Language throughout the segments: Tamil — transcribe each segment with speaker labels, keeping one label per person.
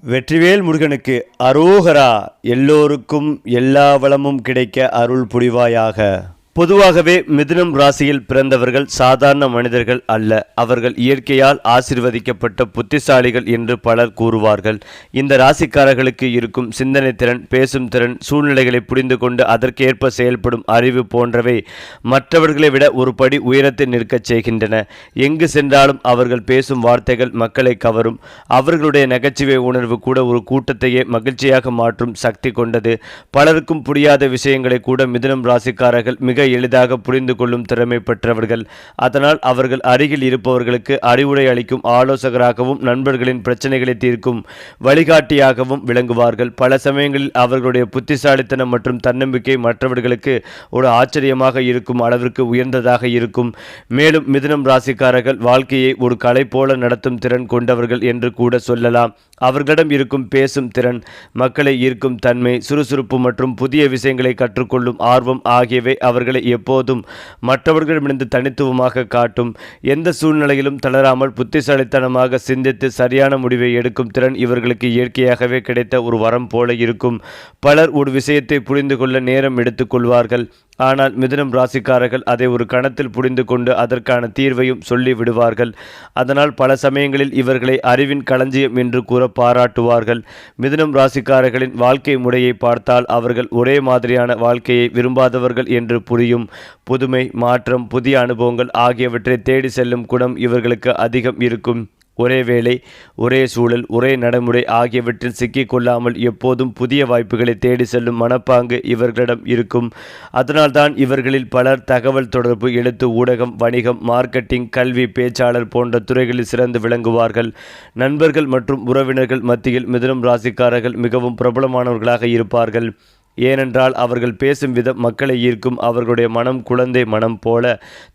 Speaker 1: வெற்றிவேல் முருகனுக்கு அரோகரா. எல்லோருக்கும் எல்லா வளமும் கிடைக்க அருள் புரிவாயாக. பொதுவாகவே மிதுனம் ராசியில் பிறந்தவர்கள் சாதாரண மனிதர்கள் அல்ல. அவர்கள் இயற்கையால் ஆசீர்வதிக்கப்பட்ட புத்திசாலிகள் என்று பலர் கூறுவார்கள். இந்த ராசிக்காரர்களுக்கு இருக்கும் சிந்தனை திறன், பேசும் திறன், சூழ்நிலைகளை புரிந்து கொண்டு அதற்கேற்ப செயல்படும் அறிவு போன்றவை மற்றவர்களை விட ஒரு படி உயரத்தில் நிற்கச் செய்கின்றன. எங்கு சென்றாலும் அவர்கள் பேசும் வார்த்தைகள் மக்களை கவரும். அவர்களுடைய நகைச்சுவை உணர்வு கூட ஒரு கூட்டத்தையே மகிழ்ச்சியாக மாற்றும் சக்தி கொண்டது. பலருக்கும் புரியாத விஷயங்களை கூட மிதுனம் ராசிக்காரர்கள் மிக எளிதாக புரிந்து கொள்ளும் திறமை பெற்றவர்கள். அதனால் அவர்கள் அருகில் இருப்பவர்களுக்கு அறிவுரை அளிக்கும் ஆலோசகராகவும் நண்பர்களின் பிரச்சனைகளை தீர்க்கும் வழிகாட்டியாகவும் விளங்குவார்கள். பல சமயங்களில் அவர்களுடைய புத்திசாலித்தனம் மற்றும் தன்னம்பிக்கை மற்றவர்களுக்கு ஒரு ஆச்சரியமாக இருக்கும் அளவிற்கு உயர்ந்ததாக இருக்கும். மேலும் மிதுனம் ராசிக்காரர்கள் வாழ்க்கையை ஒரு கலை போல நடத்தும் திறன் கொண்டவர்கள் என்று கூட சொல்லலாம். அவர்களிடம் இருக்கும் பேசும் திறன், மக்களை ஈர்க்கும் தன்மை, சுறுசுறுப்பு மற்றும் புதிய விஷயங்களை கற்றுக்கொள்ளும் ஆர்வம் ஆகியவை அவர்களை எப்போதும் மற்றவர்களிடமிருந்து தனித்துவமாக காட்டும். எந்த சூழ்நிலையிலும் தளராமல் புத்திசாலித்தனமாக சிந்தித்து சரியான முடிவை எடுக்கும் திறன் இவர்களுக்கு இயற்கையாகவே கிடைத்த ஒரு வரம் போல இருக்கும். பலர் ஒரு விஷயத்தை புரிந்து கொள்ள நேரம் எடுத்துக்கொள்வார்கள். ஆனால் மிதுனம் ராசிக்காரர்கள் அதை ஒரு கணத்தில் புரிந்து கொண்டு அதற்கான தீர்வையும் சொல்லி விடுவார்கள். அதனால் பல சமயங்களில் இவர்களை அறிவின் களஞ்சியம் என்று கூற பாராட்டுவார்கள். மிதுனம் ராசிக்காரர்களின் வாழ்க்கை முறையை பார்த்தால் அவர்கள் ஒரே மாதிரியான வாழ்க்கையை விரும்பாதவர்கள் என்று புரியும். புதுமை, மாற்றம், புதிய அனுபவங்கள் ஆகியவற்றை தேடி செல்லும் குணம் இவர்களுக்கு அதிகம் இருக்கும். ஒரே வேலை, ஒரே சூழல், ஒரே நடைமுறை ஆகியவற்றில் சிக்கிக்கொள்ளாமல் எப்போதும் புதிய வாய்ப்புகளை தேடி செல்லும் மனப்பாங்கு இவர்களிடம் இருக்கும். அதனால்தான் இவர்களில் பலர் தகவல் தொடர்பு, எழுத்து, ஊடகம், வணிகம், மார்க்கெட்டிங், கல்வி, பேச்சாளர் போன்ற துறைகளில் சிறந்து விளங்குவார்கள். நண்பர்கள் மற்றும் உறவினர்கள் மத்தியில் மிதுனம் ராசிக்காரர்கள் மிகவும் பிரபலமானவர்களாக இருப்பார்கள். ஏனென்றால் அவர்கள் பேசும் விதம் மக்களை ஈர்க்கும். அவர்களுடைய மனம் குழந்தை மனம் போல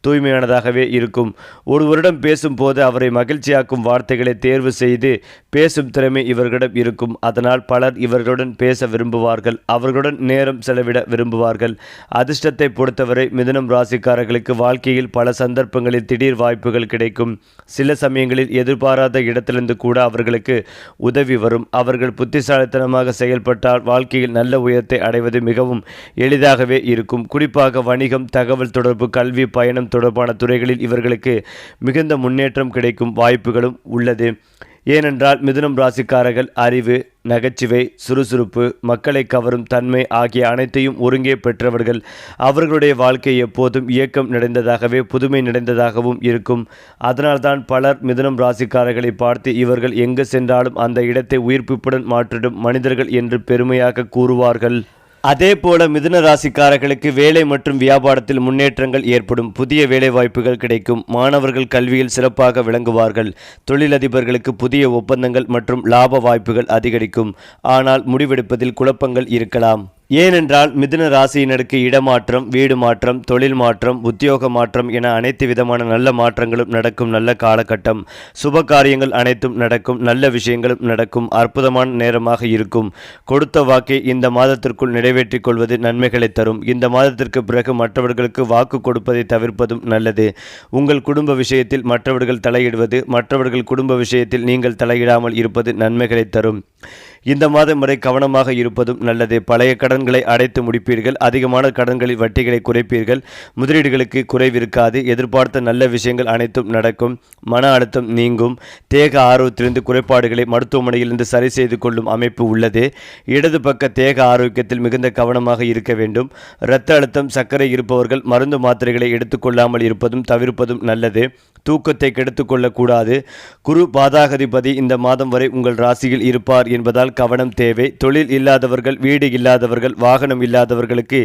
Speaker 1: தூய்மையானதாகவே இருக்கும். ஒருவரிடம் பேசும்போது அவரை மகிழ்ச்சியாக்கும் வார்த்தைகளை தேர்வு செய்து பேசும் திறமை இவர்களிடம் இருக்கும். அதனால் பலர் இவர்களுடன் பேச விரும்புவார்கள், அவர்களுடன் நேரம் செலவிட விரும்புவார்கள். அதிர்ஷ்டத்தை பொறுத்தவரை மிதுனம் ராசிக்காரர்களுக்கு வாழ்க்கையில் பல சந்தர்ப்பங்களில் திடீர் வாய்ப்புகள் கிடைக்கும். சில சமயங்களில் எதிர்பாராத இடத்திலிருந்து கூட அவர்களுக்கு உதவி வரும். அவர்கள் புத்திசாலித்தனமாக செயல்பட்டால் வாழ்க்கையில் நல்ல உயரத்தை அடைவது மிகவும் எளிதாகவே இருக்கும். குறிப்பாக வணிகம், தகவல் தொடர்பு, கல்வி, பயணம் தொடர்பான துறைகளில் இவர்களுக்கு மிகுந்த முன்னேற்றம் கிடைக்கும் வாய்ப்புகளும் உள்ளது. ஏனென்றால் மிதுனம் ராசிக்காரர்கள் அறிவு, நகைச்சுவை, சுறுசுறுப்பு, மக்களை கவரும் தன்மை ஆகிய அனைத்தையும் ஒருங்கே பெற்றவர்கள். அவர்களுடைய வாழ்க்கை எப்போதும் இயக்கம் நிறைந்ததாகவே புதுமை நிறைந்ததாகவும் இருக்கும். அதனால்தான் பலர் மிதுனம் ராசிக்காரர்களை பார்த்து இவர்கள் எங்கு சென்றாலும் அந்த இடத்தை உயிர்ப்பிப்புடன் மாற்றிடும் மனிதர்கள் என்று பெருமையாக கூறுவார்கள். அதே போல மிதுன ராசிக்காரர்களுக்கு வேலை மற்றும் வியாபாரத்தில் முன்னேற்றங்கள் ஏற்படும். புதிய வேலை வாய்ப்புகள் கிடைக்கும். மாணவர்கள் கல்வியில் சிறப்பாக விளங்குவார்கள். தொழிலதிபர்களுக்கு புதிய ஒப்பந்தங்கள் மற்றும் லாப வாய்ப்புகள் அதிகரிக்கும். ஆனால் முடிவெடுப்பதில் குழப்பங்கள் இருக்கலாம். ஏனென்றால் மிதுன ராசியினருக்கு இடமாற்றம், வீடு மாற்றம், தொழில் மாற்றம், உத்தியோக மாற்றம் என அனைத்து விதமான நல்ல மாற்றங்களும் நடக்கும் நல்ல காலகட்டம். சுப காரியங்கள் அனைத்தும் நடக்கும். நல்ல விஷயங்களும் நடக்கும். அற்புதமான நேரமாக இருக்கும். கொடுத்த வாக்கை இந்த மாதத்திற்குள் நிறைவேற்றிக் கொள்வது நன்மைகளை தரும். இந்த மாதத்திற்கு பிறகு மற்றவர்களுக்கு வாக்கு கொடுப்பதை தவிர்ப்பதும் நல்லது. உங்கள் குடும்ப விஷயத்தில் மற்றவர்கள் தலையிடுவது, மற்றவர்கள் குடும்ப விஷயத்தில் நீங்கள் தலையிடாமல் இருப்பது நன்மைகளை தரும். இந்த மாதம் வரை கவனமாக இருப்பதும் நல்லது. பழைய கடன்களை அடைத்து முடிப்பீர்கள். அதிகமான கடன்களில் வட்டிகளை குறைப்பீர்கள். முதலீடுகளுக்கு குறைவிருக்காது. எதிர்பார்த்த நல்ல விஷயங்கள் அனைத்தும் நடக்கும். மன அழுத்தம் நீங்கும். தேக ஆரோக்கியத்திலிருந்து குறைபாடுகளை மருத்துவமனையிலிருந்து சரி செய்து கொள்ளும் அமைப்பு உள்ளது. இடது பக்க தேக ஆரோக்கியத்தில் மிகுந்த கவனமாக இருக்க வேண்டும். இரத்த அழுத்தம், சர்க்கரை இருப்பவர்கள் மருந்து மாத்திரைகளை எடுத்துக்கொள்ளாமல் இருப்பதும் தவிர்ப்பதும் நல்லது. தூக்கத்தை கெடுத்துக்கொள்ளக்கூடாது. குரு பாதாகதிபதி இந்த மாதம் வரை உங்கள் ராசியில் இருப்பார் என்பதால் கவனம் தேவை. தொழில் இல்லாதவர்கள், வீடு இல்லாதவர்கள், வாகனம் இல்லாதவர்களுக்கு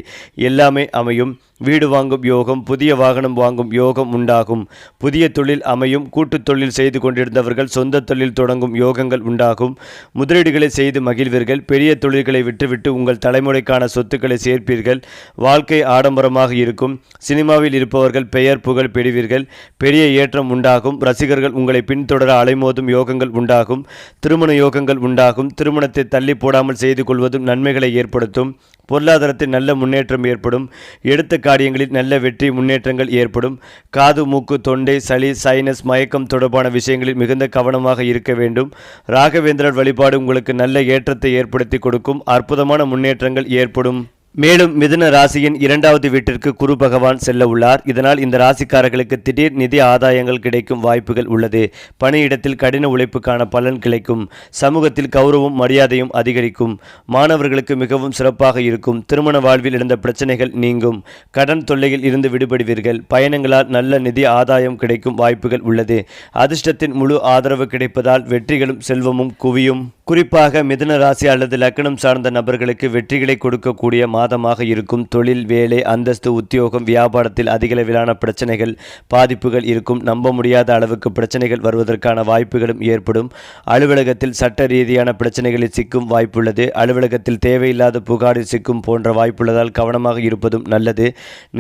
Speaker 1: எல்லாமே அமையும். வீடு வாங்கும் யோகம், புதிய வாகனம் வாங்கும் யோகம் உண்டாகும். புதிய தொழில் அமையும். கூட்டுத் தொழில் செய்து கொண்டிருந்தவர்கள் சொந்த தொழில் தொடங்கும் யோகங்கள் உண்டாகும். முதலீடுகளை செய்து மகிழ்வீர்கள். பெரிய தொழில்களை விட்டுவிட்டு உங்கள் தலைமுறைக்கான சொத்துக்களை சேர்ப்பீர்கள். வாழ்க்கை ஆடம்பரமாக இருக்கும். சினிமாவில் இருப்பவர்கள் பெயர் புகழ் பெறுவீர்கள். பெரிய ஏற்றம் உண்டாகும். ரசிகர்கள் உங்களை பின்தொடர அலைமோதும் யோகங்கள் உண்டாகும். திருமண யோகங்கள் உண்டாகும். திருமணத்தை தள்ளி போடாமல் செய்து கொள்வதும் நன்மைகளை ஏற்படுத்தும். பொருளாதாரத்தில் நல்ல முன்னேற்றம் ஏற்படும். எடுத்த காரியங்களில் நல்ல வெற்றி முன்னேற்றங்கள் ஏற்படும். காது, மூக்கு, தொண்டை, சளி, சைனஸ், மயக்கம் தொடர்பான விஷயங்களில் மிகுந்த கவனமாக இருக்க வேண்டும். ராகவேந்திரர் வழிபாடு உங்களுக்கு நல்ல ஏற்றத்தை ஏற்படுத்தி கொடுக்கும். அற்புதமான முன்னேற்றங்கள் ஏற்படும். மேலும் மிதுன ராசியின் 2வது வீட்டிற்கு குரு பகவான் செல்ல உள்ளார். இதனால் இந்த ராசிக்காரர்களுக்கு திடீர் நிதி ஆதாயங்கள் கிடைக்கும் வாய்ப்புகள் உள்ளது. பணியிடத்தில் கடின உழைப்புக்கான பலன் கிடைக்கும். சமூகத்தில் கௌரவம் மரியாதையும் அதிகரிக்கும். மாணவர்களுக்கு மிகவும் சிறப்பாக இருக்கும். திருமண வாழ்வில் இருந்த பிரச்சனைகள் நீங்கும். கடன் தொல்லையில் இருந்து விடுபடுவீர்கள். பயணங்களால் நல்ல நிதி ஆதாயம் கிடைக்கும் வாய்ப்புகள் உள்ளது. அதிர்ஷ்டத்தின் முழு ஆதரவு கிடைப்பதால் வெற்றிகளும் செல்வமும் குவியும். குறிப்பாக மிதுன ராசி அல்லது லக்னம் சார்ந்த நபர்களுக்கு வெற்றிகளை கொடுக்கக்கூடிய மாதமாக இருக்கும். தொழில், வேலை, அந்தஸ்து, உத்தியோகம், வியாபாரத்தில் அதிகளவிலான பிரச்சனைகள், பாதிப்புகள் இருக்கும். நம்ப முடியாத அளவுக்கு பிரச்சனைகள் வருவதற்கான வாய்ப்புகளும் ஏற்படும். அலுவலகத்தில் சட்ட ரீதியான பிரச்சனைகளில் சிக்கும் வாய்ப்புள்ளது. அலுவலகத்தில் தேவையில்லாத புகாரில் சிக்கும் போன்ற வாய்ப்புள்ளதால் கவனமாக இருப்பதும் நல்லது.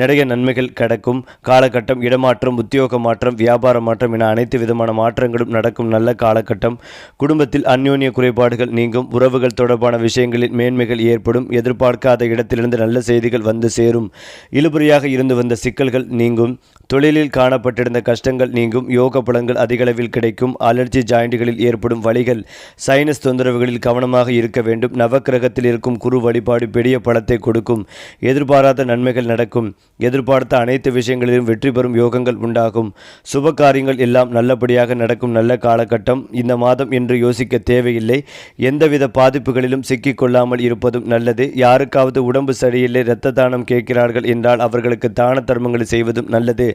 Speaker 1: நிறைய நன்மைகள் கிடைக்கும். காலகட்டம் இடமாற்றம், உத்தியோக மாற்றம், வியாபார மாற்றம் என அனைத்து விதமான மாற்றங்களும் நடக்கும் நல்ல காலகட்டம். குடும்பத்தில் அந்யோன்ய குறைபாடுகள் நீங்கும். உறவுகள் தொடர்பான விஷயங்களில் மேன்மைகள் ஏற்படும். எதிர்பார்க்காத இடத்திலிருந்து நல்ல செய்திகள் வந்து சேரும். இழுபறியாக இருந்து வந்த சிக்கல்கள் நீங்கும். தொழிலில் காணப்பட்டிருந்த கஷ்டங்கள் நீங்கும். யோக பலன்கள் அதிகளவில் கிடைக்கும். அலர்ஜி ஜாயிண்டுகளில் ஏற்படும் வலிகள், சைனஸ் தொந்தரவுகளில் கவனமாக இருக்க வேண்டும். நவக்கிரகத்தில் இருக்கும் குரு வழிபாடு பெரிய பலத்தை கொடுக்கும். எதிர்பாராத நன்மைகள் நடக்கும். எதிர்பார்த்த அனைத்து விஷயங்களிலும் வெற்றி பெறும் யோகங்கள் உண்டாகும். சுப காரியங்கள் எல்லாம் நல்லபடியாக நடக்கும் நல்ல காலகட்டம். இந்த மாதம் என்று யோசிக்க தேவையில்லை. எந்தவித பாதிப்புகளிலும் சிக்கிக் கொள்ளாமல் இருப்பதும் நல்லது. யாருக்காவது உடம்பு சரியில்லை, இரத்த தானம் கேட்கிறார்கள் என்றால் அவர்களுக்கு தான தர்மங்களை செய்வதும் நல்லது.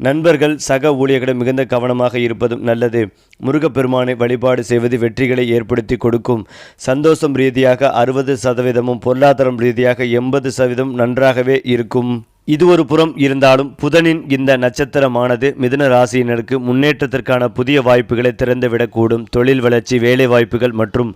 Speaker 1: நண்பர்கள், சக ஊழியர்களிடம் மிகுந்த கவனமாக இருப்பதும் நல்லது. முருகப்பெருமானை வழிபாடு செய்வது வெற்றிகளை ஏற்படுத்தி கொடுக்கும். சந்தோஷம் ரீதியாக 60%, பொருளாதாரம் ரீதியாக 80% நன்றாகவே இருக்கும். இது ஒரு புறம் இருந்தாலும் புதனின் இந்த நட்சத்திரமானது மிதுன ராசியினருக்கு முன்னேற்றத்திற்கான புதிய வாய்ப்புகளை திறந்துவிடக்கூடும். தொழில் வளர்ச்சி, வேலை வாய்ப்புகள் மற்றும்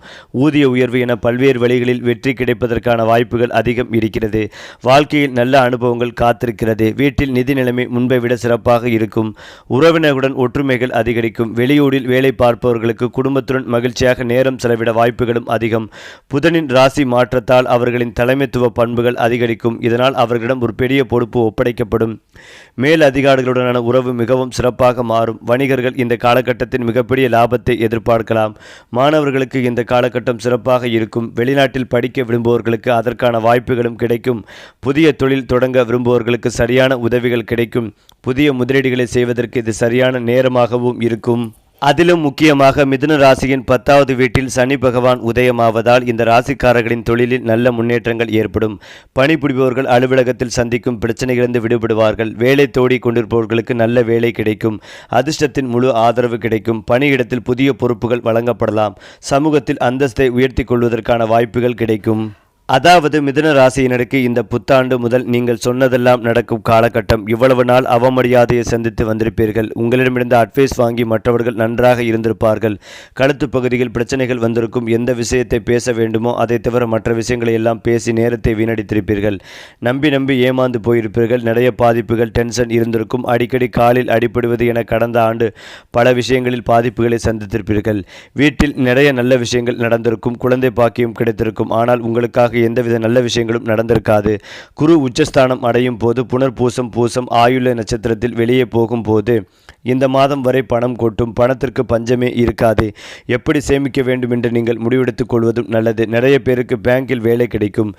Speaker 1: ஊதிய உயர்வு என பல்வேறு வழிகளில் வெற்றி கிடைப்பதற்கான வாய்ப்புகள் அதிகம் இருக்கிறது. வாழ்க்கையில் நல்ல அனுபவங்கள் காத்திருக்கிறது. வீட்டில் நிதி நிலைமை முன்பை விட சிறப்பாக இருக்கும். உறவினர்களுடன் ஒற்றுமைகள் அதிகரிக்கும். வெளியூரில் வேலை பார்ப்பவர்களுக்கு குடும்பத்துடன் மகிழ்ச்சியாக நேரம் செலவிட வாய்ப்புகளும் அதிகம். புதனின் ராசி மாற்றத்தால் அவர்களின் தலைமைத்துவ பண்புகள் அதிகரிக்கும். இதனால் அவர்களிடம் ஒரு பெரிய பொறுப்பு ஒப்படைக்கப்படும். மேல் அதிகாரிகளுடனான உறவு மிகவும் சிறப்பாக மாறும். வணிகர்கள் இந்த காலகட்டத்தில் மிகப்பெரிய லாபத்தை எதிர்பார்க்கலாம். மாணவர்களுக்கு இந்த காலகட்டம் சிறப்பாக இருக்கும். வெளிநாட்டில் படிக்க விரும்புவோர்களுக்கு அதற்கான வாய்ப்புகளும் கிடைக்கும். புதிய தொழில் தொடங்க விரும்புவோர்களுக்கு சரியான உதவிகள் கிடைக்கும். புதிய முதலீடுகளை செய்வதற்கு இது சரியான நேரமாகவும் இருக்கும். அதிலும் முக்கியமாக மிதுன ராசியின் 10வது வீட்டில் சனி பகவான் உதயமாவதால் இந்த ராசிக்காரர்களின் தொழிலில் நல்ல முன்னேற்றங்கள் ஏற்படும். பணிபுரிபவர்கள் அலுவலகத்தில் சந்திக்கும் பிரச்சனைகளிலிருந்து விடுபடுவார்கள். வேலை தேடி கொண்டிருப்பவர்களுக்கு நல்ல வேலை கிடைக்கும். அதிர்ஷ்டத்தின் முழு ஆதரவு கிடைக்கும். பணியிடத்தில் புதிய பொறுப்புகள் வழங்கப்படலாம். சமூகத்தில் அந்தஸ்தை உயர்த்தி கொள்வதற்கான வாய்ப்புகள் கிடைக்கும். அதாவது மிதுன ராசியினருக்கு இந்த புத்தாண்டு முதல் நீங்கள் சொன்னதெல்லாம் நடக்கும் காலகட்டம். இவ்வளவு நாள் அவமரியாதையை சந்தித்து வந்திருப்பீர்கள். உங்களிடமிருந்து அட்வைஸ் வாங்கி மற்றவர்கள் நன்றாக இருந்திருப்பார்கள். கழுத்து பகுதியில் பிரச்சனைகள் வந்திருக்கும். எந்த விஷயத்தை பேச வேண்டுமோ அதை தவிர மற்ற விஷயங்களை எல்லாம் பேசி நேரத்தை வீணடித்திருப்பீர்கள். நம்பி ஏமாந்து போயிருப்பீர்கள். நிறைய பாதிப்புகள், டென்ஷன் இருந்திருக்கும். அடிக்கடி காலில் அடிபடுவது என கடந்த ஆண்டு பல விஷயங்களில் பாதிப்புகளை சந்தித்திருப்பீர்கள். வீட்டில் நிறைய நல்ல விஷயங்கள் நடந்திருக்கும். குழந்தை பாக்கியம் கிடைத்திருக்கும். ஆனால் உங்களுக்காக எந்தவித நல்ல விஷயங்களும் நடந்திருக்காது. குரு உச்சஸ்தானம் அடையும் போது பூசம் ஆயுள நட்சத்திரத்தில் வெளியே போகும் போது இந்த மாதம் வரை பணம் கொட்டும். பணத்திற்கு பஞ்சமே இருக்காது. எப்படி சேமிக்க வேண்டும் என்று நீங்கள் முடிவெடுத்துக் கொள்வதும் நல்லது. நிறைய பேருக்கு பேங்கில் வேலை கிடைக்கும்.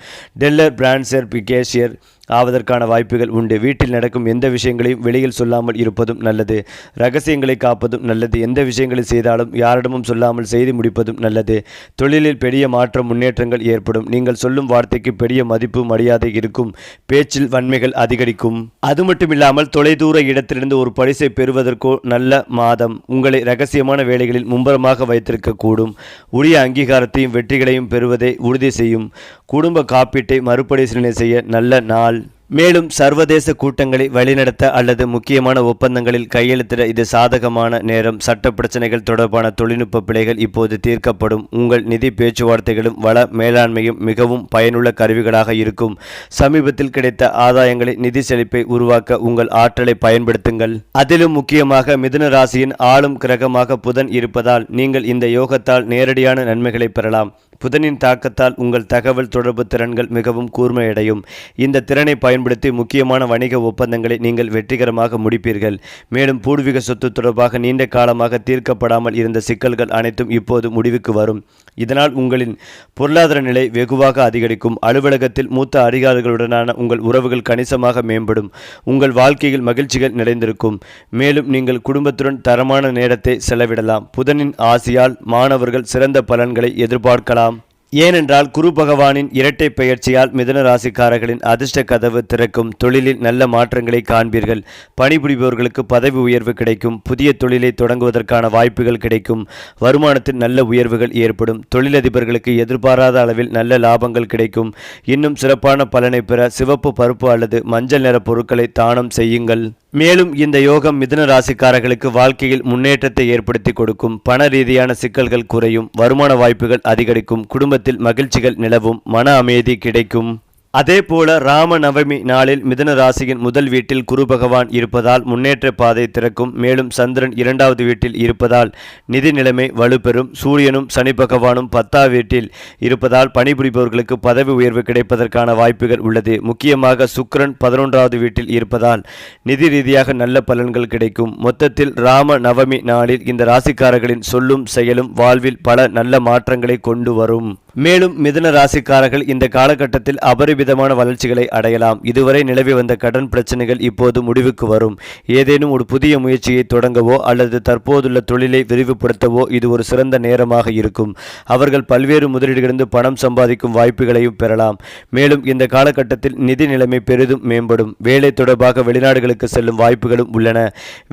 Speaker 1: டெல்லர், பிரான்சர், கேஷியர் ஆவதற்கான வாய்ப்புகள் உண்டு. வீட்டில் நடக்கும் எந்த விஷயங்களையும் வெளியில் சொல்லாமல் இருப்பதும் நல்லது. ரகசியங்களை காப்பதும் நல்லது. எந்த விஷயங்களை செய்தாலும் யாரிடமும் சொல்லாமல் செய்து முடிப்பதும் நல்லது. தொழிலில் பெரிய மாற்றம், முன்னேற்றங்கள் ஏற்படும். நீங்கள் சொல்லும் வார்த்தைக்கு பெரிய மதிப்பு, மரியாதை இருக்கும். பேச்சில் வன்மைகள் அதிகரிக்கும். அது மட்டுமில்லாமல் தொலைதூர இடத்திலிருந்து ஒரு பரிசை பெறுவதற்கோ நல்ல மாதம். உங்களை ரகசியமான வேலைகளில் மும்பரமாக வைத்திருக்க கூடும். உரிய அங்கீகாரத்தையும் வெற்றிகளையும் பெறுவதை உறுதி செய்யும். குடும்ப காப்பீட்டை மறுபரிசீலனை செய்ய நல்ல நாள். மேலும் சர்வதேச கூட்டங்களை வழிநடத்த அல்லது முக்கியமான ஒப்பந்தங்களில் கையெழுத்திட இது சாதகமான நேரம். சட்ட பிரச்சனைகள் தொடர்பான தொழில்நுட்ப பிழைகள் இப்போது தீர்க்கப்படும். உங்கள் நிதி பேச்சுவார்த்தைகளும் வள மேலாண்மையும் மிகவும் பயனுள்ள கருவிகளாக இருக்கும். சமீபத்தில் கிடைத்த ஆதாயங்களை, நிதி செழிப்பை உருவாக்க உங்கள் ஆற்றலை பயன்படுத்துங்கள். அதிலும் முக்கியமாக மிதுன ராசியின் ஆளும் கிரகமாக புதன் இருப்பதால் நீங்கள் இந்த யோகத்தால் நேரடியான நன்மைகளை பெறலாம். புதனின் தாக்கத்தால் உங்கள் தகவல் தொடர்பு திறன்கள் மிகவும் கூர்மையடையும். இந்த திறனை பயன்படுத்தி முக்கியமான வணிக ஒப்பந்தங்களை நீங்கள் வெற்றிகரமாக முடிப்பீர்கள். மேலும் பூர்வீக சொத்து தொடர்பாக நீண்ட காலமாக தீர்க்கப்படாமல் இருந்த சிக்கல்கள் அனைத்தும் இப்போது முடிவுக்கு வரும். இதனால் உங்களின் பொருளாதார நிலை வெகுவாக அதிகரிக்கும். அலுவலகத்தில் மூத்த அதிகாரிகளுடனான உங்கள் உறவுகள் கணிசமாக மேம்படும். உங்கள் வாழ்க்கையில் மகிழ்ச்சிகள் நிறைந்திருக்கும். மேலும் நீங்கள் குடும்பத்துடன் தரமான நேரத்தை செலவிடலாம். புதனின் ஆசியால் மாணவர்கள் சிறந்த பலன்களை எதிர்பார்க்கலாம். ஏனென்றால் குரு பகவானின் இரட்டை பெயர்ச்சியால் மிதுன ராசிக்காரர்களின் அதிர்ஷ்ட கதவு திறக்கும். தொழிலில் நல்ல மாற்றங்களை காண்பீர்கள். பணிபுரிபவர்களுக்கு பதவி உயர்வு கிடைக்கும். புதிய தொழிலை தொடங்குவதற்கான வாய்ப்புகள் கிடைக்கும். வருமானத்தில் நல்ல உயர்வுகள் ஏற்படும். தொழிலதிபர்களுக்கு எதிர்பாராத அளவில் நல்ல லாபங்கள் கிடைக்கும். இன்னும் சிறப்பான பலனை பெற சிவப்பு பருப்பு அல்லது மஞ்சள் நிற பொருட்களை தானம் செய்யுங்கள். மேலும் இந்த யோகம் மிதுன ராசிக்காரர்களுக்கு வாழ்க்கையில் முன்னேற்றத்தை ஏற்படுத்தி கொடுக்கும். பண ரீதியான சிக்கல்கள் குறையும். வருமான வாய்ப்புகள் அதிகரிக்கும். குடும்பத்தில் மகிழ்ச்சிகள் நிலவும். மன அமைதி கிடைக்கும். அதேபோல ராம நவமி நாளில் மிதுன ராசியின் முதல் வீட்டில் குரு பகவான் இருப்பதால் முன்னேற்ற பாதை திறக்கும். மேலும் சந்திரன் 2வது வீட்டில் இருப்பதால் நிதி நிலைமை வலுப்பெறும். சூரியனும் சனி பகவானும் 10வது வீட்டில் இருப்பதால் பணிபுரிபவர்களுக்கு பதவி உயர்வு கிடைப்பதற்கான வாய்ப்புகள் உள்ளது. முக்கியமாக சுக்கிரன் 11வது வீட்டில் இருப்பதால் நிதி ரீதியாக நல்ல பலன்கள் கிடைக்கும். மொத்தத்தில் ராம நவமி நாளில் இந்த ராசிக்காரர்களின் சொல்லும் செயலும் வாழ்வில் பல நல்ல மாற்றங்களை கொண்டு வரும். மேலும் மிதுன ராசிக்காரர்கள் இந்த காலகட்டத்தில் அபரிமிதமான வளர்ச்சிகளை அடையலாம். இதுவரை நிலவி வந்த கடன் பிரச்சனைகள் இப்போது முடிவுக்கு வரும். ஏதேனும் ஒரு புதிய முயற்சியை தொடங்கவோ அல்லது தற்போதுள்ள தொழிலை விரிவுபடுத்தவோ இது ஒரு சிறந்த நேரமாக இருக்கும். அவர்கள் பல்வேறு முதலீடுகளிலிருந்து பணம் சம்பாதிக்கும் வாய்ப்புகளையும் பெறலாம். மேலும் இந்த காலகட்டத்தில் நிதி நிலைமை பெரிதும் மேம்படும். வேலை தொடர்பாக வெளிநாடுகளுக்கு செல்லும் வாய்ப்புகளும் உள்ளன.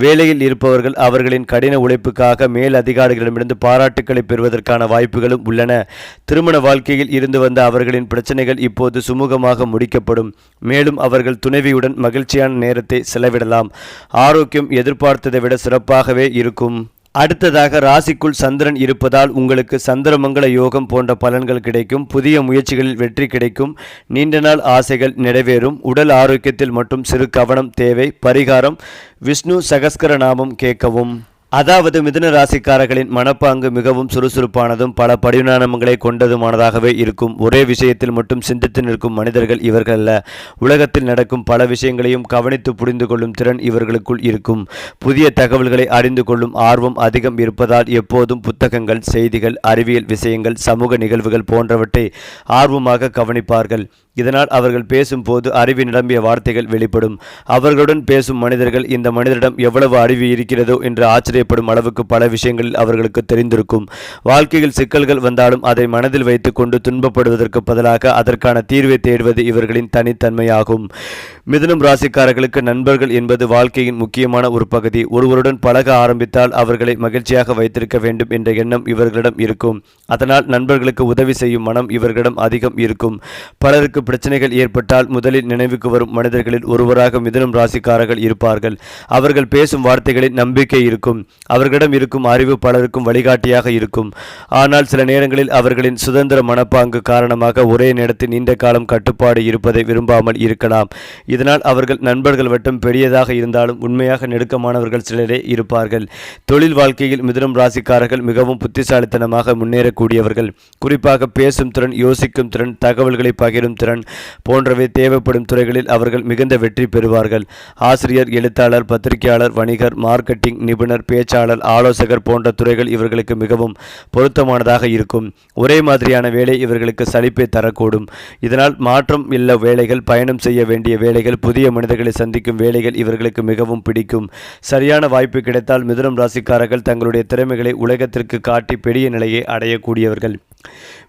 Speaker 1: வேலையில் இருப்பவர்கள் அவர்களின் கடின உழைப்புக்காக மேல் அதிகாரிகளிடமிருந்து பாராட்டுக்களை பெறுவதற்கான வாய்ப்புகளும் உள்ளன. திருமண வாழ்க்கையில் இருந்து வந்த அவர்களின் பிரச்சனைகள் இப்போது சுமூகமாக முடிக்கப்படும். மேலும் அவர்கள் துணைவியுடன் மகிழ்ச்சியான நேரத்தை செலவிடலாம். ஆரோக்கியம் எதிர்பார்த்ததை விட சிறப்பாகவே இருக்கும். அடுத்ததாக ராசிக்குள் சந்திரன் இருப்பதால் உங்களுக்கு சந்திரமங்கல யோகம் போன்ற பலன்கள் கிடைக்கும். புதிய முயற்சிகளில் வெற்றி கிடைக்கும். நீண்ட நாள் ஆசைகள் நிறைவேறும். உடல் ஆரோக்கியத்தில் மட்டும் சிறு கவனம் தேவை. பரிகாரம்: விஷ்ணு சகஸ்கர நாமம் கேட்கவும். அதாவது மிதுன ராசிக்காரர்களின் மனப்பாங்கு மிகவும் சுறுசுறுப்பானதும் பல பரிணாமங்களை கொண்டதுமானதாகவே இருக்கும். ஒரே விஷயத்தில் மட்டும் சிந்தித்து நிற்கும் மனிதர்கள் இவர்கள் அல்ல. உலகத்தில் நடக்கும் பல விஷயங்களையும் கவனித்து புரிந்து கொள்ளும் திறன் இவர்களுக்குள் இருக்கும். புதிய தகவல்களை அறிந்து கொள்ளும் ஆர்வம் அதிகம் இருப்பதால் எப்போதும் புத்தகங்கள், செய்திகள், அறிவியல் விஷயங்கள், சமூக நிகழ்வுகள் போன்றவற்றை ஆர்வமாக கவனிப்பார்கள். இதனால் அவர்கள் பேசும்போது அறிவு நிரம்பிய வார்த்தைகள் வெளிப்படும். அவர்களுடன் பேசும் மனிதர்கள் இந்த மனிதரிடம் எவ்வளவு அறிவு இருக்கிறதோ என்று ஆச்சரியப்படும் அளவுக்கு பல விஷயங்களில் அவர்களுக்கு தெரிந்திருக்கும். வாழ்க்கையில் சிக்கல்கள் வந்தாலும் அதை மனதில் வைத்து கொண்டு துன்பப்படுவதற்கு பதிலாக அதற்கான தீர்வை தேடுவது இவர்களின் தனித்தன்மையாகும். மிதுனம் ராசிக்காரர்களுக்கு நண்பர்கள் என்பது வாழ்க்கையின் முக்கியமான ஒரு பகுதி. ஒருவருடன் பழக ஆரம்பித்தால் அவர்களை மகிழ்ச்சியாக வைத்திருக்க வேண்டும் என்ற எண்ணம் இவர்களிடம் இருக்கும். அதனால் நண்பர்களுக்கு உதவி செய்யும் மனம் இவர்களிடம் அதிகம் இருக்கும். பலருக்கு பிரச்சனைகள் ஏற்பட்டால் முதலில் நினைவுக்கு வரும் மனிதர்களில் ஒருவராக மிதுனம் ராசிக்காரர்கள் இருப்பார்கள். அவர்கள் பேசும் வார்த்தைகளில் நம்பிக்கை இருக்கும். அவர்களிடம் இருக்கும் அறிவு பலருக்கும் வழிகாட்டியாக இருக்கும். ஆனால் சில நேரங்களில் அவர்களின் சுதந்திர மனப்பாங்கு காரணமாக ஒரே நேரத்தில் நீண்ட காலம் கட்டுப்பாடு இருப்பதை விரும்பாமல் இருக்கலாம். இதனால் அவர்கள் நண்பர்கள் வட்டம் பெரியதாக இருந்தாலும் உண்மையாக நெருக்கமானவர்கள் சிலரே இருப்பார்கள். தொழில் வாழ்க்கையில் மிதுனம் ராசிக்காரர்கள் மிகவும் புத்திசாலித்தனமாக முன்னேறக்கூடியவர்கள். குறிப்பாக பேசும் திறன், யோசிக்கும் திறன், தகவல்களை பகிரும் திறன் போன்றவை தேவைப்படும் துறைகளில் அவர்கள் மிகுந்த வெற்றி பெறுவார்கள். ஆசிரியர், எழுத்தாளர், பத்திரிகையாளர், வணிகர், மார்க்கெட்டிங் நிபுணர், பேச்சாளர், ஆலோசகர் போன்ற துறைகள் இவர்களுக்கு மிகவும் பொருத்தமானதாக இருக்கும். ஒரே மாதிரியான வேலை இவர்களுக்கு சலிப்பை தரக்கூடும். இதனால் மாற்றம் இல்ல வேலைகள், பயணம் செய்ய வேண்டிய வேலைகள், புதிய மனிதர்களை சந்திக்கும் வேலைகள் இவர்களுக்கு மிகவும் பிடிக்கும். சரியான வாய்ப்பு கிடைத்தால் மிதுனம் ராசிக்காரர்கள் தங்களுடைய திறமைகளை உலகத்திற்கு காட்டி பெரிய நிலையை அடையக்கூடியவர்கள்.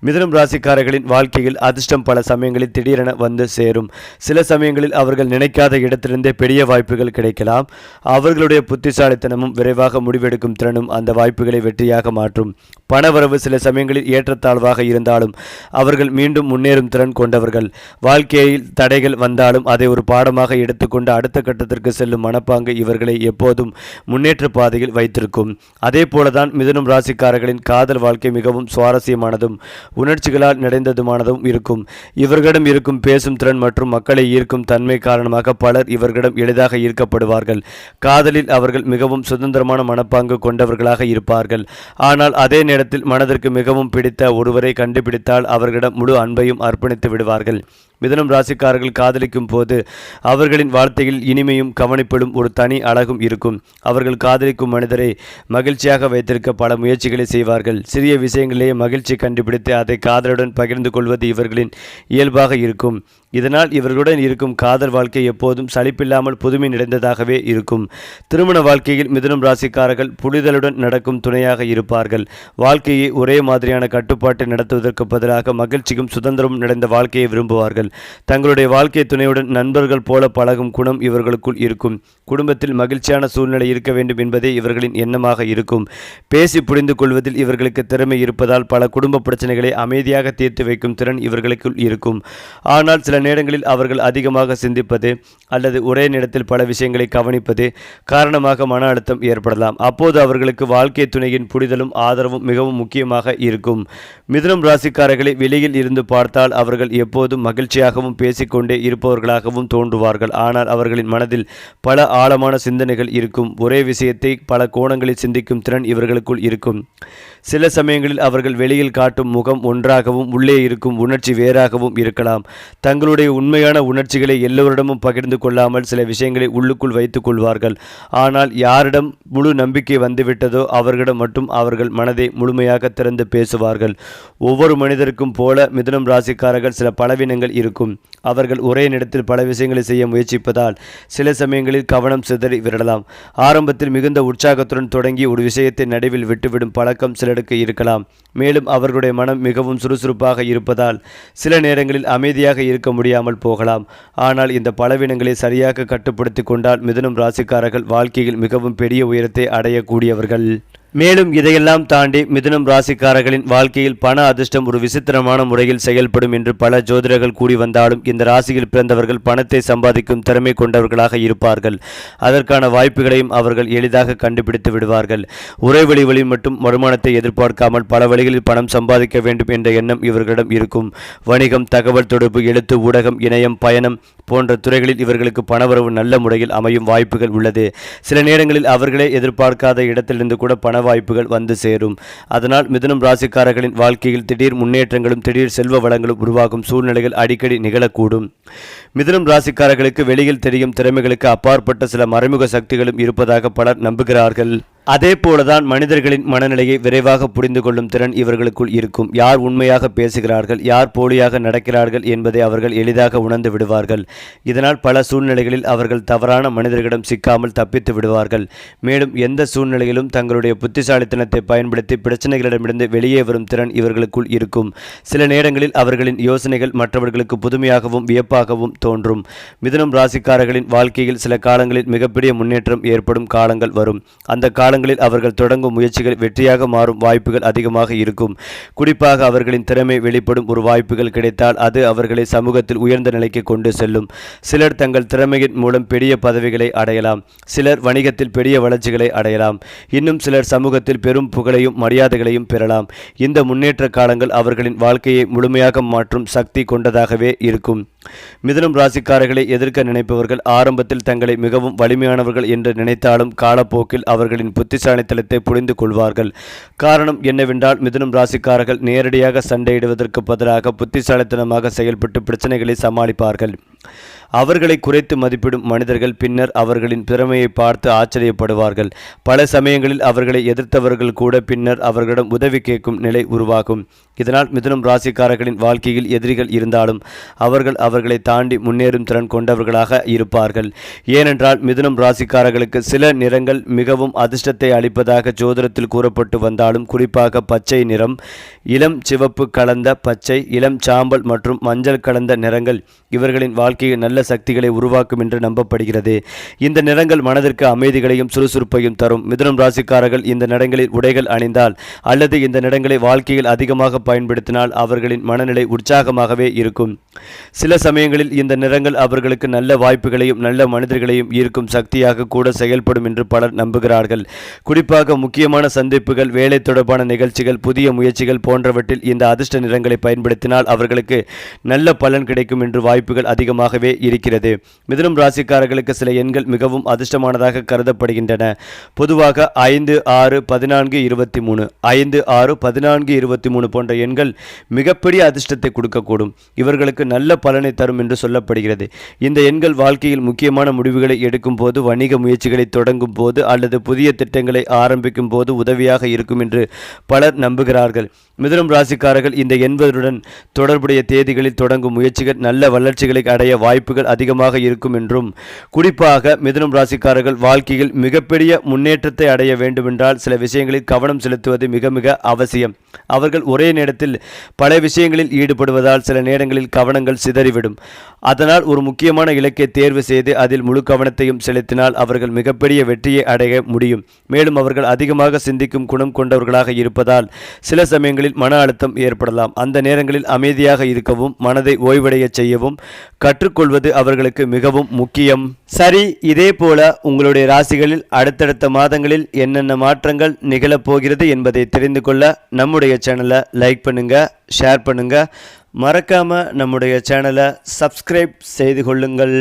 Speaker 1: மிதுனம் ராசிக்காரர்களின் வாழ்க்கையில் அதிர்ஷ்டம் பல சமயங்களில் திடீரென வந்து சேரும். சில சமயங்களில் அவர்கள் நினைக்காத இடத்திலிருந்தே பெரிய வாய்ப்புகள் கிடைக்கலாம். அவர்களுடைய புத்திசாலித்தனமும் விரைவாக முடிவெடுக்கும் திறனும் அந்த வாய்ப்புகளை வெற்றியாக மாற்றும். பணவரவு சில சமயங்களில் ஏற்றத்தாழ்வாக இருந்தாலும் அவர்கள் மீண்டும் முன்னேறும் திறன் கொண்டவர்கள். வாழ்க்கையில் தடைகள் வந்தாலும் அதை ஒரு பாடமாக எடுத்துக்கொண்டு அடுத்த கட்டத்திற்கு செல்லும் மனப்பாங்கு இவர்களை எப்போதும் முன்னேற்ற பாதையில் வைத்திருக்கும். அதே போலதான் மிதுனம் ராசிக்காரர்களின் காதல் வாழ்க்கை மிகவும் சுவாரஸ்யமானது. அதிகமானதும் உணர்ச்சிகளால் நிறைந்ததுமானதும் இருக்கும். இவர்களிடம் இருக்கும் பேசும் திறன் மற்றும் மக்களை ஈர்க்கும் தன்மை காரணமாக பலர் இவர்களிடம் எளிதாக ஈர்க்கப்படுவார்கள். காதலில் அவர்கள் மிகவும் சுதந்திரமான மனப்பாங்கு கொண்டவர்களாக இருப்பார்கள். ஆனால் அதே நேரத்தில் மனதிற்கு மிகவும் பிடித்த ஒருவரை கண்டுபிடித்தால் அவர்களிடம் முழு அன்பையும் அர்ப்பணித்து விடுவார்கள். மிதுனம் ராசிக்காரர்கள் காதலிக்கும் போது அவர்களின் வார்த்தையில் இனிமையும் கவனிப்பிலும் ஒரு தனி அழகும் இருக்கும். அவர்கள் காதலிக்கும் மனிதரை மகிழ்ச்சியாக வைத்திருக்க பல முயற்சிகளை செய்வார்கள். சிறிய விஷயங்களிலேயே மகிழ்ச்சி கண்டுபிடித்து அதை காதலுடன் பகிர்ந்து கொள்வது இவர்களின் இயல்பாக இருக்கும். இதனால் இவர்களுடன் இருக்கும் காதல் வாழ்க்கை எப்போதும் சலிப்பில்லாமல் புதுமை நிறைந்ததாகவே இருக்கும். திருமண வாழ்க்கையில் மிதுனம் ராசிக்காரர்கள் புரிதலுடன் நடக்கும் துணையாக இருப்பார்கள். வாழ்க்கையை ஒரே மாதிரியான கட்டுப்பாட்டை நடத்துவதற்கு பதிலாக மகிழ்ச்சியும் சுதந்திரமும் நிறைந்த வாழ்க்கையை விரும்புவார்கள். தங்களுடைய வாழ்க்கை துணையுடன் நண்பர்கள் போல பழகும் குணம் இவர்களுக்குள் இருக்கும். குடும்பத்தில் மகிழ்ச்சியான சூழ்நிலை இருக்க வேண்டும் என்பதே இவர்களின் எண்ணமாக இருக்கும். பேசி புரிந்து கொள்வதில் இவர்களுக்கு திறமை இருப்பதால் பல குடும்ப பிரச்சனைகளை அமைதியாக தீர்த்து வைக்கும் திறன் இவர்களுக்குள் இருக்கும். ஆனால் சில நேரங்களில் அவர்கள் அதிகமாக சிந்திப்பது அல்லது ஒரே நேரத்தில் பல விஷயங்களை கவனிப்பது காரணமாக மன அழுத்தம் ஏற்படலாம். அப்போது அவர்களுக்கு வாழ்க்கை துணையின் புரிதலும் ஆதரவும் மிகவும் முக்கியமாக இருக்கும். மிதுனம் ராசிக்காரர்களை வெளியில் இருந்து பார்த்தால் அவர்கள் எப்போதும் மகிழ்ச்சியாகவும் பேசிக்கொண்டே இருப்பவர்களாகவும் தோன்றுவார்கள். ஆனால் அவர்களின் மனதில் பல ஆழமான சிந்தனைகள் இருக்கும். ஒரே விஷயத்தை பல கோணங்களில் சிந்திக்கும் திறன் இவர்களுக்குள் இருக்கும். சில சமயங்களில் அவர்கள் வெளியில் காட்டும் முகம் ஒன்றாகவும் உள்ளே இருக்கும் உணர்ச்சி வேறாகவும் இருக்கலாம். தங்களுடைய உண்மையான உணர்ச்சிகளை எல்லோரிடமும் பகிர்ந்து கொள்ளாமல் சில விஷயங்களை உள்ளுக்குள் வைத்துக் கொள்வார்கள். ஆனால் யாரிடம் முழு நம்பிக்கை வந்துவிட்டதோ அவர்களிடம் மட்டும் அவர்கள் மனதை முழுமையாக திறந்து பேசுவார்கள். ஒவ்வொரு மனிதருக்கும் போல மிதுனம் ராசிக்காரர்கள் சில பலவீனங்கள் இருக்கும். அவர்கள் ஒரே நேரத்தில் பல விஷயங்களை செய்ய முயற்சிப்பதால் சில சமயங்களில் கவனம் சிதறி விடலாம். ஆரம்பத்தில் மிகுந்த உற்சாகத்துடன் தொடங்கி ஒரு விஷயத்தை நடுவில் விட்டுவிடும் பழக்கம் சிலருக்கு இருக்கலாம். மேலும் அவர்களுடைய மனம் மிகவும் சுறுசுறுப்பாக இருப்பதால் சில நேரங்களில் அமைதியாக இருக்க முடியாமல் போகலாம். ஆனால் இந்த பலவீனங்களை சரியாக கட்டுப்படுத்தி கொண்டால் மிதுனம் ராசிக்காரர்கள் வாழ்க்கையில் மிகவும் பெரிய உயரத்தை அடையக்கூடியவர்கள். மேலும் இதையெல்லாம் தாண்டி மிதுனம் ராசிக்காரர்களின் வாழ்க்கையில் பண அதிர்ஷ்டம் ஒரு விசித்திரமான முறையில் செயல்படும் என்று பல ஜோதிடர்கள் கூறி வந்தாலும் இந்த ராசியில் பிறந்தவர்கள் பணத்தை சம்பாதிக்கும் திறமை கொண்டவர்களாக இருப்பார்கள். அதற்கான வாய்ப்புகளையும் அவர்கள் எளிதாக கண்டுபிடித்து விடுவார்கள். ஒரே வழிகளில் மட்டும் வருமானத்தை எதிர்பார்க்காமல் பல வழிகளில் பணம் சம்பாதிக்க வேண்டும் என்ற எண்ணம் இவர்களிடம் இருக்கும். வணிகம், தகவல் தொடர்பு, எழுத்து, ஊடகம், இணையம், பயணம் போன்ற துறைகளில் இவர்களுக்கு பணவரவு நல்ல முறையில் அமையும் வாய்ப்புகள் உள்ளது. சில நேரங்களில் அவர்களே எதிர்பார்க்காத இடத்திலிருந்து கூட பண வாய்ப்புகள் வந்து சேரும். அதனால் மிதுனம் ராசிக்காரர்களின் வாழ்க்கையில் திடீர் முன்னேற்றங்களும் திடீர் செல்வ வளங்களும் உருவாகும் சூழ்நிலைகள் அடிக்கடி நிகழக்கூடும். மிதுனம் ராசிக்காரர்களுக்கு வெளியில் தெரியும் திறமைகளுக்கு அப்பாற்பட்ட சில மறைமுக சக்திகளும் இருப்பதாக பலர் நம்புகிறார்கள். அதே போலதான் மனிதர்களின் மனநிலையை விரைவாக புரிந்து கொள்ளும் திறன் இவர்களுக்குள் இருக்கும். யார் உண்மையாக பேசுகிறார்கள், யார் போலியாக நடக்கிறார்கள் என்பதை அவர்கள் எளிதாக உணர்ந்து விடுவார்கள். இதனால் பல சூழ்நிலைகளில் அவர்கள் தவறான மனிதர்களிடம் சிக்காமல் தப்பித்து விடுவார்கள். மேலும் எந்த சூழ்நிலையிலும் தங்களுடைய புத்திசாலித்தனத்தை பயன்படுத்தி பிரச்சனைகளிடமிருந்து வெளியே வரும் திறன் இவர்களுக்குள் இருக்கும். சில நேரங்களில் அவர்களின் யோசனைகள் மற்றவர்களுக்கு புதுமையாகவும் வியப்பாகவும் தோன்றும். மிதுனம் ராசிக்காரர்களின் வாழ்க்கையில் சில காலங்களில் மிகப்பெரிய முன்னேற்றம் ஏற்படும் காலங்கள் வரும். அந்த காலங்களில் அவர்கள் தொடங்கும் முயற்சிகள் வெற்றியாக மாறும் வாய்ப்புகள் அதிகமாக இருக்கும். குறிப்பாக அவர்களின் திறமை வெளிப்படும் ஒரு வாய்ப்புகள் கிடைத்தால் அது அவர்களை சமூகத்தில் உயர்ந்த நிலைக்கு கொண்டு செல்லும். சிலர் தங்கள் திறமையின் மூலம் பெரிய பதவிகளை அடையலாம். சிலர் வணிகத்தில் பெரிய வளர்ச்சிகளை அடையலாம். இன்னும் சிலர் சமூகத்தில் பெரும் புகழையும் மரியாதைகளையும் பெறலாம். இந்த முன்னேற்ற காலங்கள் அவர்களின் வாழ்க்கையை முழுமையாக மாற்றும் சக்தி கொண்டதாகவே இருக்கும். மிதுனம் ராசிக்காரர்களை எதிர்க்க நினைப்பவர்கள் ஆரம்பத்தில் தங்களை மிகவும் வலிமையானவர்கள் என்று நினைத்தாலும் காலப்போக்கில் அவர்களின் புத்திசாலித்தனத்தை புரிந்து கொள்வார்கள். காரணம் என்னவென்றால் மிதுனம் ராசிக்காரர்கள் நேரடியாக சண்டையிடுவதற்கு பதிலாக புத்திசாலித்தனமாக செயல்பட்டு பிரச்சனைகளை சமாளிப்பார்கள். அவர்களை குறைத்து மதிப்பிடும் மனிதர்கள் பின்னர் அவர்களின் திறமையை பார்த்து ஆச்சரியப்படுவார்கள். பல சமயங்களில் அவர்களை எதிர்த்தவர்கள் கூட பின்னர் அவர்களிடம் உதவி கேட்கும் நிலை உருவாகும். இதனால் மிதுனம் ராசிக்காரர்களின் வாழ்க்கையில் எதிரிகள் இருந்தாலும் அவர்கள் அவர்களை தாண்டி முன்னேறும் திறன் கொண்டவர்களாக இருப்பார்கள். ஏனென்றால் மிதுனம் ராசிக்காரர்களுக்கு சில நிறங்கள் மிகவும் அதிர்ஷ்டத்தை அளிப்பதாக ஜோதிடத்தில் கூறப்பட்டு வந்தாலும் குறிப்பாக பச்சை நிறம், இளம் சிவப்பு கலந்த பச்சை, இளம் சாம்பல் மற்றும் மஞ்சள் கலந்த நிறங்கள் இவர்களின் வாழ்க்கையை நல்ல சக்திகளை உருவாக்கும் என்று நம்பப்படுகிறது. இந்த நிறங்கள் மனதிற்கு அமைதிகளையும் சுறுசுறுப்பையும் தரும். மிதுனம் ராசிக்காரர்கள் இந்த நிறங்களில் உடைகள் அணிந்தால் அல்லது இந்த நிறங்களை வாழ்க்கையில் அதிகமாக பயன்படுத்தினால் அவர்களின் மனநிலை உற்சாகமாகவே இருக்கும். சில சமயங்களில் இந்த நிறங்கள் அவர்களுக்கு நல்ல வாய்ப்புகளையும் நல்ல மனிதர்களையும் ஈர்க்கும் சக்தியாக கூட செயல்படும் என்று பலர் நம்புகிறார்கள். குறிப்பாக முக்கியமான சந்திப்புகள், வேலை தொடர்பான நிகழ்ச்சிகள், புதிய முயற்சிகள் போன்றவற்றில் இந்த அதிர்ஷ்ட நிறங்களை பயன்படுத்தினால் அவர்களுக்கு நல்ல பலன் கிடைக்கும் என்று வாய்ப்புகள் அதிகமாகவே இருக்கிறது. மிதுனம் ராசிக்காரர்களுக்கு சில எண்கள் மிகவும் அதிர்ஷ்டமானதாக கருதப்படுகின்றன. பொதுவாக 5, 6, 14, 23, 5, 6, 14, 23 போன்ற எண்கள் மிகப்பெரிய அதிர்ஷ்டத்தை கொடுக்கக்கூடும். இவர்களுக்கு நல்ல பலனை தரும் என்று சொல்லப்படுகிறது. இந்த எண்கள் வாழ்க்கையில் முக்கியமான முடிவுகளை எடுக்கும் போது, வணிக முயற்சிகளை தொடங்கும் போது அல்லது புதிய திட்டங்களை ஆரம்பிக்கும் போது உதவியாக இருக்கும் என்று பலர் நம்புகிறார்கள். மிதுனம் ராசிக்காரர்கள் இந்த எண்களுடன் தொடர்புடைய தேதிகளில் தொடங்கும் முயற்சிகள் நல்ல வளர்ச்சிகளை அடைய வாய்ப்புகள் அதிகமாக இருக்கும் என்றும், குறிப்பாக மிதுனம் ராசிக்காரர்கள் வாழ்க்கையில் மிகப்பெரிய முன்னேற்றத்தை அடைய வேண்டுமென்றால் சில விஷயங்களில் கவனம் செலுத்துவது மிக மிக அவசியம். அவர்கள் ஒரே நேரத்தில் பல விஷயங்களில் ஈடுபடுவதால் சில நேரங்களில் கவனங்கள் சிதறிவிடும். அதனால் ஒரு முக்கியமான இலக்கை தேர்வு செய்து அதில் முழு கவனத்தையும் செலுத்தினால் அவர்கள் மிகப்பெரிய வெற்றியை அடைய முடியும். மேலும் அவர்கள் அதிகமாக சிந்திக்கும் குணம் கொண்டவர்களாக இருப்பதால் சில சமயங்களில் மன அழுத்தம் ஏற்படலாம். அந்த நேரங்களில் அமைதியாக இருக்கவும் மனதை ஓய்வடைய செய்யவும் கற்றுக்கொள்வது அவர்களுக்கு மிகவும் முக்கியம். சரி, இதே போல உங்களுடைய ராசிகளில் அடுத்தடுத்த மாதங்களில் என்னென்ன மாற்றங்கள் நிகழப்போகிறது என்பதை தெரிந்து கொள்ள நம்முடைய சேனலை லைக் பண்ணுங்க, ஷேர் பண்ணுங்க, மறக்காம நம்முடைய சேனலை சப்ஸ்கிரைப் செய்து கொள்ளுங்கள்.